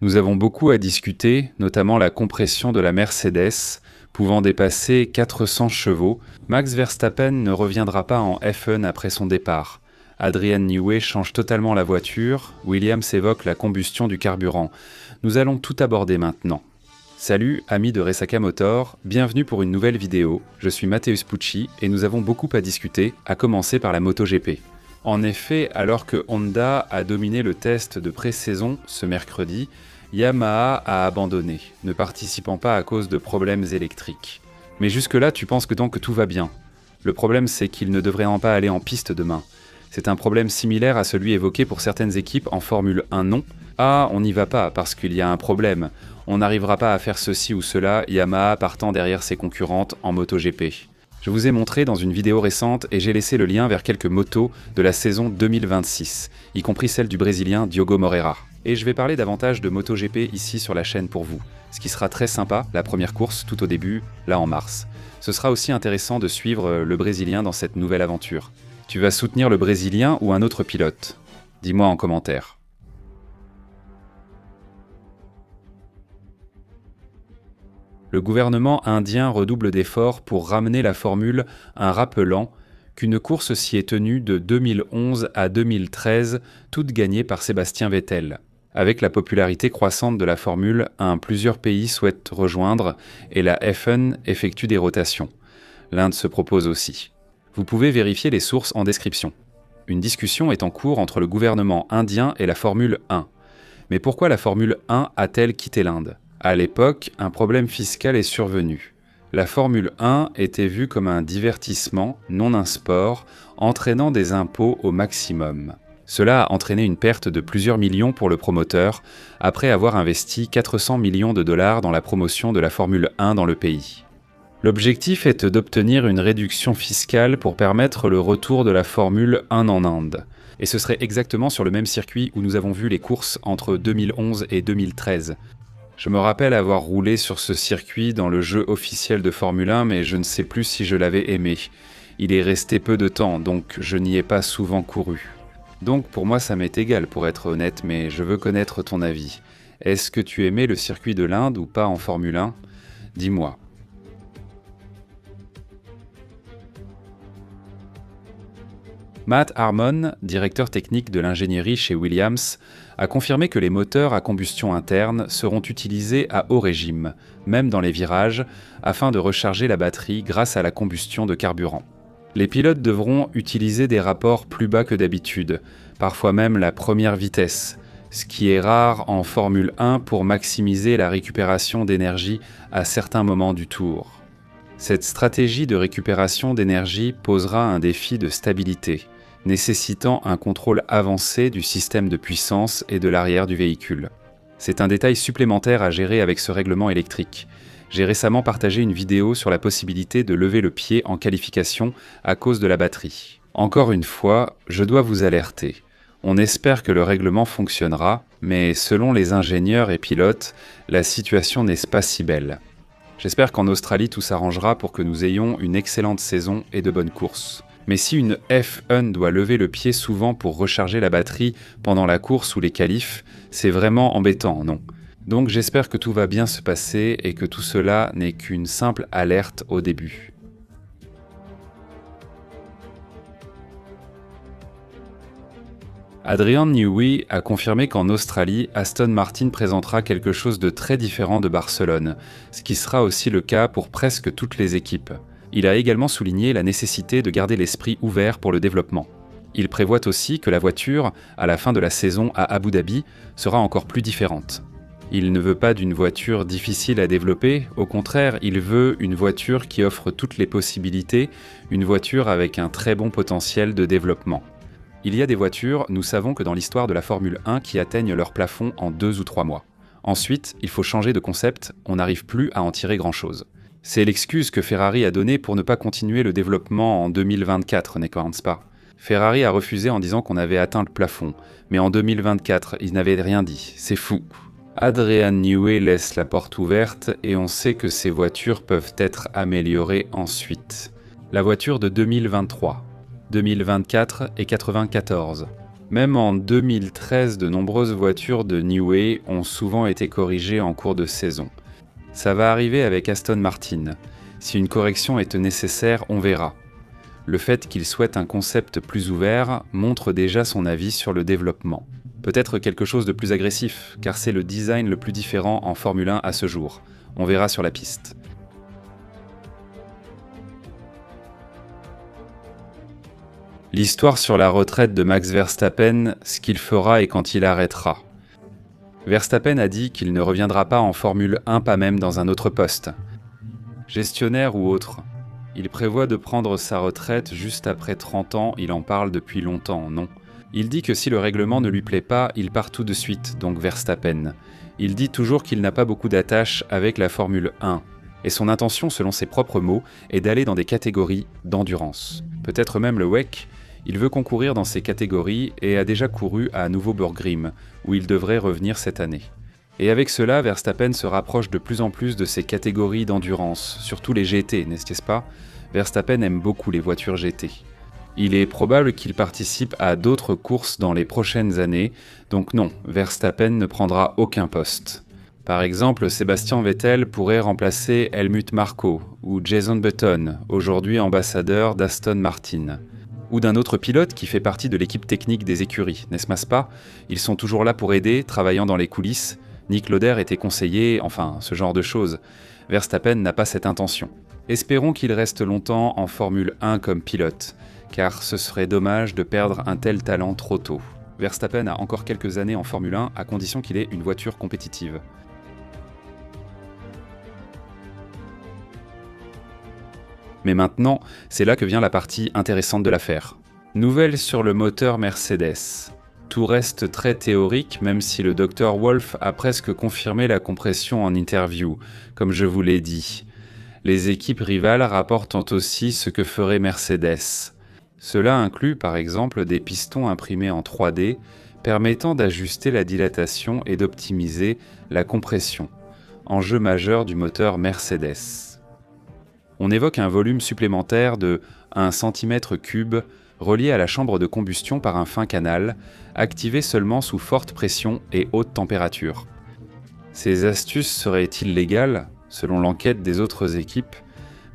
Nous avons beaucoup à discuter, notamment la compression de la Mercedes, pouvant dépasser 400 chevaux. Max Verstappen ne reviendra pas en F1 après son départ. Adrian Newey change totalement la voiture. Williams évoque la combustion du carburant. Nous allons tout aborder maintenant. Salut, amis de Resaca Motor, bienvenue pour une nouvelle vidéo. Je suis Mateusz Pucci et nous avons beaucoup à discuter, à commencer par la MotoGP. En effet, alors que Honda a dominé le test de pré-saison ce mercredi, Yamaha a abandonné, ne participant pas à cause de problèmes électriques. Mais jusque-là, tu penses que tout va bien. Le problème, c'est qu'ils ne devraient pas aller en piste demain. C'est un problème similaire à celui évoqué pour certaines équipes en Formule 1, non ? Ah, on n'y va pas parce qu'il y a un problème. On n'arrivera pas à faire ceci ou cela, Yamaha partant derrière ses concurrentes en MotoGP. Je vous ai montré dans une vidéo récente et j'ai laissé le lien vers quelques motos de la saison 2026, y compris celle du Brésilien Diogo Moreira. Et je vais parler davantage de MotoGP ici sur la chaîne pour vous, ce qui sera très sympa, la première course tout au début, là en mars. Ce sera aussi intéressant de suivre le Brésilien dans cette nouvelle aventure. Tu vas soutenir le Brésilien ou un autre pilote ? Dis-moi en commentaire. Le gouvernement indien redouble d'efforts pour ramener la formule en rappelant qu'une course s'y est tenue de 2011 à 2013, toute gagnée par Sébastien Vettel. Avec la popularité croissante de la Formule 1, plusieurs pays souhaitent rejoindre et la F1 effectue des rotations. L'Inde se propose aussi. Vous pouvez vérifier les sources en description. Une discussion est en cours entre le gouvernement indien et la Formule 1. Mais pourquoi la Formule 1 a-t-elle quitté l'Inde ? À l'époque, un problème fiscal est survenu. La Formule 1 était vue comme un divertissement, non un sport, entraînant des impôts au maximum. Cela a entraîné une perte de plusieurs millions pour le promoteur, après avoir investi 400 millions de dollars dans la promotion de la Formule 1 dans le pays. L'objectif est d'obtenir une réduction fiscale pour permettre le retour de la Formule 1 en Inde. Et ce serait exactement sur le même circuit où nous avons vu les courses entre 2011 et 2013. Je me rappelle avoir roulé sur ce circuit dans le jeu officiel de Formule 1, mais je ne sais plus si je l'avais aimé. Il est resté peu de temps, donc je n'y ai pas souvent couru. Donc pour moi ça m'est égal pour être honnête, mais je veux connaître ton avis. Est-ce que tu aimais le circuit de l'Inde ou pas en Formule 1 ? Dis-moi. Matt Harmon, directeur technique de l'ingénierie chez Williams, a confirmé que les moteurs à combustion interne seront utilisés à haut régime, même dans les virages, afin de recharger la batterie grâce à la combustion de carburant. Les pilotes devront utiliser des rapports plus bas que d'habitude, parfois même la première vitesse, ce qui est rare en Formule 1 pour maximiser la récupération d'énergie à certains moments du tour. Cette stratégie de récupération d'énergie posera un défi de stabilité, nécessitant un contrôle avancé du système de puissance et de l'arrière du véhicule. C'est un détail supplémentaire à gérer avec ce règlement électrique. J'ai récemment partagé une vidéo sur la possibilité de lever le pied en qualification à cause de la batterie. Encore une fois, je dois vous alerter. On espère que le règlement fonctionnera, mais selon les ingénieurs et pilotes, la situation n'est pas si belle. J'espère qu'en Australie tout s'arrangera pour que nous ayons une excellente saison et de bonnes courses. Mais si une F1 doit lever le pied souvent pour recharger la batterie pendant la course ou les qualifs, c'est vraiment embêtant, non ? Donc j'espère que tout va bien se passer et que tout cela n'est qu'une simple alerte au début. Adrian Newey a confirmé qu'en Australie, Aston Martin présentera quelque chose de très différent de Barcelone, ce qui sera aussi le cas pour presque toutes les équipes. Il a également souligné la nécessité de garder l'esprit ouvert pour le développement. Il prévoit aussi que la voiture, à la fin de la saison à Abu Dhabi, sera encore plus différente. Il ne veut pas d'une voiture difficile à développer, au contraire, il veut une voiture qui offre toutes les possibilités, une voiture avec un très bon potentiel de développement. Il y a des voitures, nous savons que dans l'histoire de la Formule 1, qui atteignent leur plafond en 2 ou 3 mois. Ensuite, il faut changer de concept, on n'arrive plus à en tirer grand-chose. C'est l'excuse que Ferrari a donnée pour ne pas continuer le développement en 2024, n'est-ce pas ? Ferrari a refusé en disant qu'on avait atteint le plafond, mais en 2024, ils n'avaient rien dit, c'est fou. Adrian Newey laisse la porte ouverte et on sait que ces voitures peuvent être améliorées ensuite. La voiture de 2023, 2024 et 94. Même en 2013, de nombreuses voitures de Newey ont souvent été corrigées en cours de saison. Ça va arriver avec Aston Martin. Si une correction est nécessaire, on verra. Le fait qu'il souhaite un concept plus ouvert montre déjà son avis sur le développement. Peut-être quelque chose de plus agressif, car c'est le design le plus différent en Formule 1 à ce jour. On verra sur la piste. L'histoire sur la retraite de Max Verstappen, ce qu'il fera et quand il arrêtera. Verstappen a dit qu'il ne reviendra pas en Formule 1, pas même dans un autre poste. Gestionnaire ou autre. Il prévoit de prendre sa retraite juste après 30 ans, il en parle depuis longtemps, non? Il dit que si le règlement ne lui plaît pas, il part tout de suite, donc Verstappen. Il dit toujours qu'il n'a pas beaucoup d'attache avec la Formule 1. Et son intention, selon ses propres mots, est d'aller dans des catégories d'endurance. Peut-être même le WEC. Il veut concourir dans ces catégories et a déjà couru à Nürburgring, où il devrait revenir cette année. Et avec cela, Verstappen se rapproche de plus en plus de ces catégories d'endurance, surtout les GT, n'est-ce pas? Verstappen aime beaucoup les voitures GT. Il est probable qu'il participe à d'autres courses dans les prochaines années, donc non, Verstappen ne prendra aucun poste. Par exemple, Sébastien Vettel pourrait remplacer Helmut Marko ou Jason Button, aujourd'hui ambassadeur d'Aston Martin. Ou d'un autre pilote qui fait partie de l'équipe technique des écuries, n'est-ce pas? Ils sont toujours là pour aider, travaillant dans les coulisses. Nick Lauder était conseiller, enfin, ce genre de choses. Verstappen n'a pas cette intention. Espérons qu'il reste longtemps en Formule 1 comme pilote, car ce serait dommage de perdre un tel talent trop tôt. Verstappen a encore quelques années en Formule 1, à condition qu'il ait une voiture compétitive. Mais maintenant, c'est là que vient la partie intéressante de l'affaire. Nouvelle sur le moteur Mercedes. Tout reste très théorique, même si le Dr Wolf a presque confirmé la compression en interview, comme je vous l'ai dit. Les équipes rivales rapportent aussi ce que ferait Mercedes. Cela inclut par exemple des pistons imprimés en 3D, permettant d'ajuster la dilatation et d'optimiser la compression. Enjeu majeur du moteur Mercedes. On évoque un volume supplémentaire de 1 cm3 relié à la chambre de combustion par un fin canal, activé seulement sous forte pression et haute température. Ces astuces seraient illégales, selon l'enquête des autres équipes,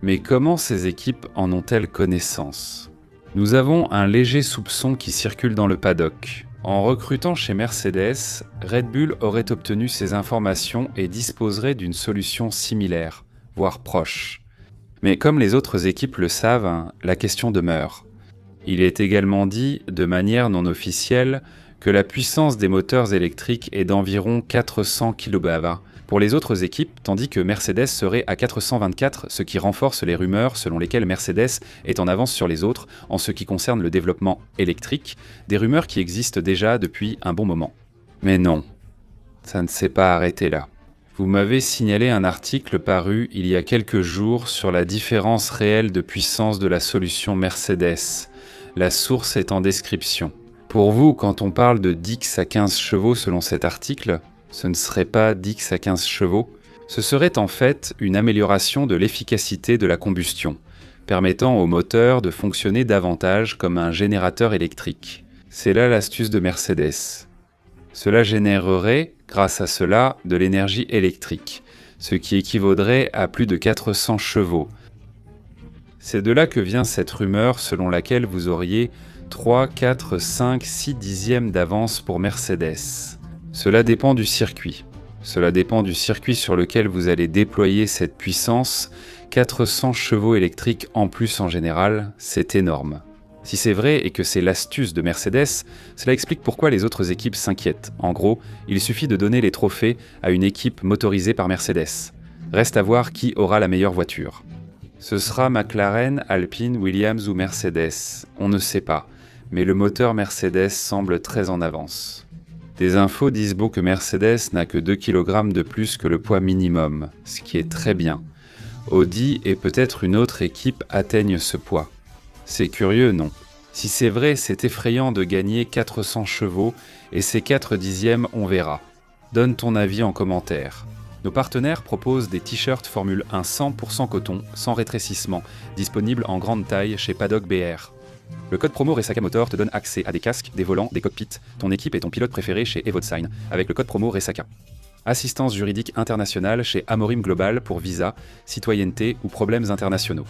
mais comment ces équipes en ont-elles connaissance? Nous avons un léger soupçon qui circule dans le paddock. En recrutant chez Mercedes, Red Bull aurait obtenu ces informations et disposerait d'une solution similaire, voire proche. Mais comme les autres équipes le savent, la question demeure. Il est également dit, de manière non officielle, que la puissance des moteurs électriques est d'environ 400 kW pour les autres équipes, tandis que Mercedes serait à 424, ce qui renforce les rumeurs selon lesquelles Mercedes est en avance sur les autres en ce qui concerne le développement électrique, des rumeurs qui existent déjà depuis un bon moment. Mais non, ça ne s'est pas arrêté là. Vous m'avez signalé un article paru il y a quelques jours sur la différence réelle de puissance de la solution Mercedes. La source est en description. Pour vous, quand on parle de 10 à 15 chevaux selon cet article, ce ne serait pas 10 à 15 chevaux. Ce serait en fait une amélioration de l'efficacité de la combustion, permettant au moteur de fonctionner davantage comme un générateur électrique. C'est là l'astuce de Mercedes. Cela générerait, grâce à cela, de l'énergie électrique, ce qui équivaudrait à plus de 400 chevaux. C'est de là que vient cette rumeur selon laquelle vous auriez 3, 4, 5, 6 dixièmes d'avance pour Mercedes. Cela dépend du circuit. Cela dépend du circuit sur lequel vous allez déployer cette puissance. 400 chevaux électriques en plus en général, c'est énorme. Si c'est vrai et que c'est l'astuce de Mercedes, cela explique pourquoi les autres équipes s'inquiètent. En gros, il suffit de donner les trophées à une équipe motorisée par Mercedes. Reste à voir qui aura la meilleure voiture. Ce sera McLaren, Alpine, Williams ou Mercedes, on ne sait pas, mais le moteur Mercedes semble très en avance. Des infos disent beau que Mercedes n'a que 2 kg de plus que le poids minimum, ce qui est très bien. Audi et peut-être une autre équipe atteignent ce poids. C'est curieux, non? Si c'est vrai, c'est effrayant de gagner 400 chevaux, et ces 4 dixièmes, on verra. Donne ton avis en commentaire. Nos partenaires proposent des t-shirts Formule 1 100% coton, sans rétrécissement, disponibles en grande taille chez Paddock BR. Le code promo Resaka Motor te donne accès à des casques, des volants, des cockpits, ton équipe et ton pilote préféré chez Evodesign, avec le code promo Resaka. Assistance juridique internationale chez Amorim Global pour visa, citoyenneté ou problèmes internationaux.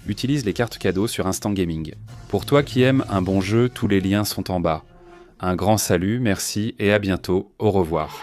Utilise les cartes cadeaux sur Instant Gaming. Pour toi qui aimes un bon jeu, tous les liens sont en bas. Un grand salut, merci et à bientôt, au revoir.